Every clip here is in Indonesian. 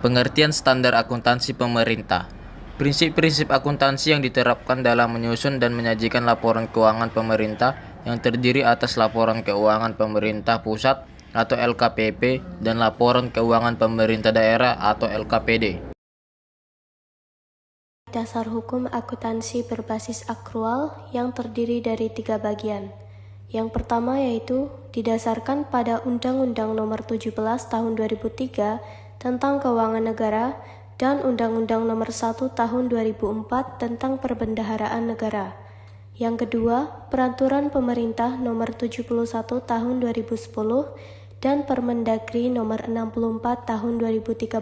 Pengertian standar akuntansi pemerintah. Prinsip-prinsip akuntansi yang diterapkan dalam menyusun dan menyajikan laporan keuangan pemerintah yang terdiri atas laporan keuangan pemerintah pusat atau LKPP dan laporan keuangan pemerintah daerah atau LKPD. Dasar hukum akuntansi berbasis akrual yang terdiri dari 3 bagian. Yang pertama yaitu didasarkan pada Undang-Undang Nomor 17 Tahun 2003 tentang Keuangan Negara dan Undang-Undang Nomor 1 Tahun 2004 tentang Perbendaharaan Negara. Yang kedua, Peraturan Pemerintah Nomor 71 Tahun 2010 dan Permendagri Nomor 64 Tahun 2013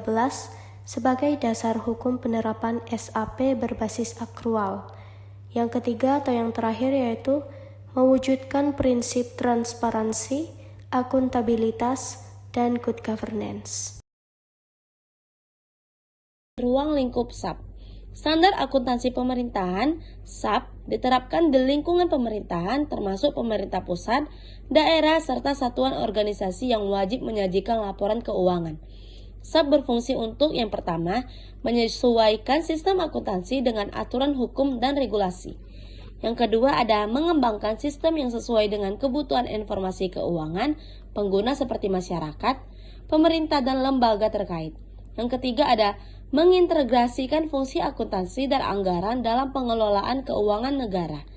sebagai dasar hukum penerapan SAP berbasis akrual. Yang ketiga atau yang terakhir yaitu mewujudkan prinsip transparansi, akuntabilitas, dan good governance. Ruang lingkup SAP. Standar akuntansi pemerintahan SAP diterapkan di lingkungan pemerintahan termasuk pemerintah pusat, daerah, serta satuan organisasi yang wajib menyajikan laporan keuangan. SAP berfungsi untuk yang pertama, menyesuaikan sistem akuntansi dengan aturan hukum dan regulasi. Yang kedua ada mengembangkan sistem yang sesuai dengan kebutuhan informasi keuangan pengguna seperti masyarakat, pemerintah, dan lembaga terkait. Yang ketiga ada mengintegrasikan fungsi akuntansi dan anggaran dalam pengelolaan keuangan negara.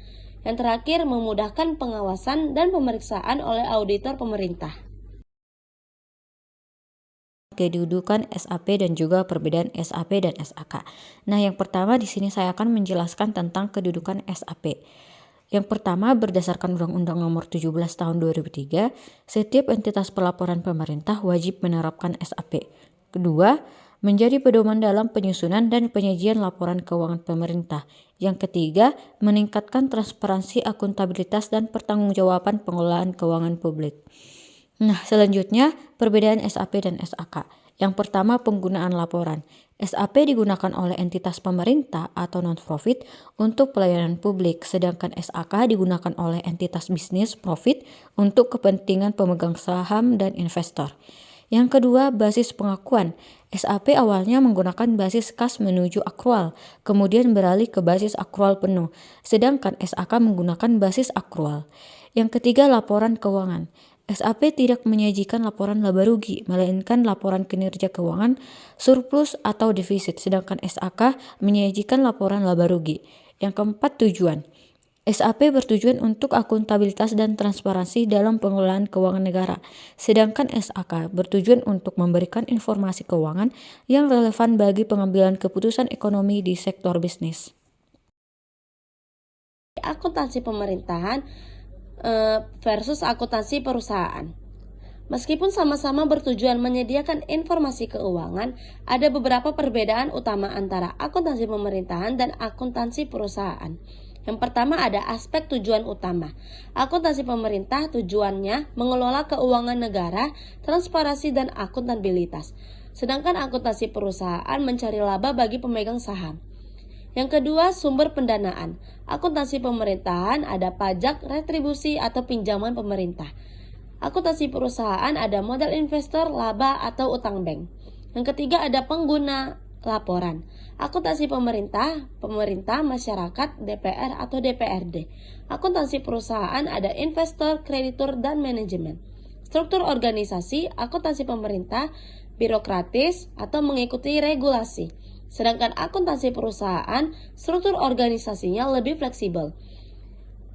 Yang terakhir memudahkan pengawasan dan pemeriksaan oleh auditor pemerintah. Kedudukan SAP dan juga perbedaan SAP dan SAK. Nah, yang pertama di sini saya akan menjelaskan tentang kedudukan SAP. Yang pertama, berdasarkan Undang-Undang Nomor 17 Tahun 2003, setiap entitas pelaporan pemerintah wajib menerapkan SAP. Kedua, menjadi pedoman dalam penyusunan dan penyajian laporan keuangan pemerintah. Yang ketiga, meningkatkan transparansi, akuntabilitas, dan pertanggungjawaban pengelolaan keuangan publik. Nah, selanjutnya perbedaan SAP dan SAK. Yang pertama, penggunaan laporan. SAP digunakan oleh entitas pemerintah atau non-profit untuk pelayanan publik, sedangkan SAK digunakan oleh entitas bisnis profit untuk kepentingan pemegang saham dan investor. Yang kedua, basis pengakuan. SAP awalnya menggunakan basis kas menuju akrual, kemudian beralih ke basis akrual penuh, sedangkan SAK menggunakan basis akrual. Yang ketiga, laporan keuangan. SAP tidak menyajikan laporan laba rugi, melainkan laporan kinerja keuangan, surplus atau defisit, sedangkan SAK menyajikan laporan laba rugi. Yang keempat, tujuan. SAP bertujuan untuk akuntabilitas dan transparansi dalam pengelolaan keuangan negara, sedangkan SAK bertujuan untuk memberikan informasi keuangan yang relevan bagi pengambilan keputusan ekonomi di sektor bisnis. Akuntansi pemerintahan versus akuntansi perusahaan. Meskipun sama-sama bertujuan menyediakan informasi keuangan, ada beberapa perbedaan utama antara akuntansi pemerintahan dan akuntansi perusahaan. Yang pertama ada aspek tujuan utama. Akuntansi pemerintah tujuannya mengelola keuangan negara, transparansi, dan akuntabilitas. Sedangkan akuntansi perusahaan mencari laba bagi pemegang saham. Yang kedua, sumber pendanaan. Akuntansi pemerintahan ada pajak, retribusi, atau pinjaman pemerintah. Akuntansi perusahaan ada modal investor, laba, atau utang bank. Yang ketiga ada pengguna laporan. Akuntansi pemerintah, masyarakat, DPR, atau DPRD. Akuntansi perusahaan ada investor, kreditur, dan manajemen. Struktur organisasi, akuntansi pemerintah, birokratis, atau mengikuti regulasi. Sedangkan akuntansi perusahaan, struktur organisasinya lebih fleksibel.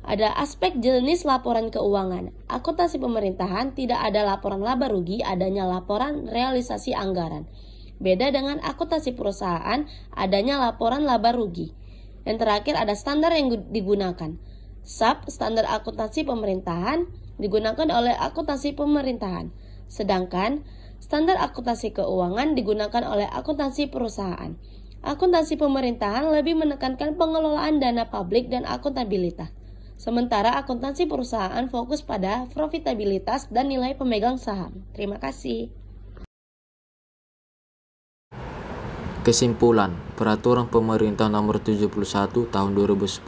Ada aspek jenis laporan keuangan. Akuntansi pemerintahan tidak ada laporan laba rugi, adanya laporan realisasi anggaran. Beda dengan akuntansi perusahaan, adanya laporan laba rugi. Yang terakhir ada standar yang digunakan. SAP, standar akuntansi pemerintahan, digunakan oleh akuntansi pemerintahan. Sedangkan standar akuntansi keuangan digunakan oleh akuntansi perusahaan. Akuntansi pemerintahan lebih menekankan pengelolaan dana publik dan akuntabilitas. Sementara akuntansi perusahaan fokus pada profitabilitas dan nilai pemegang saham. Terima kasih. Kesimpulan, Peraturan Pemerintah Nomor 71 Tahun 2010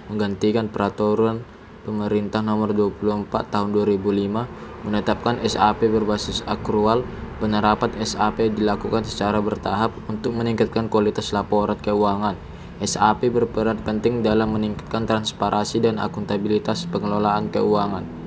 menggantikan Peraturan Pemerintah Nomor 24 Tahun 2005 menetapkan SAP berbasis akrual Penerapan SAP dilakukan secara bertahap untuk meningkatkan kualitas laporan keuangan. SAP berperan penting dalam meningkatkan transparansi dan akuntabilitas pengelolaan keuangan.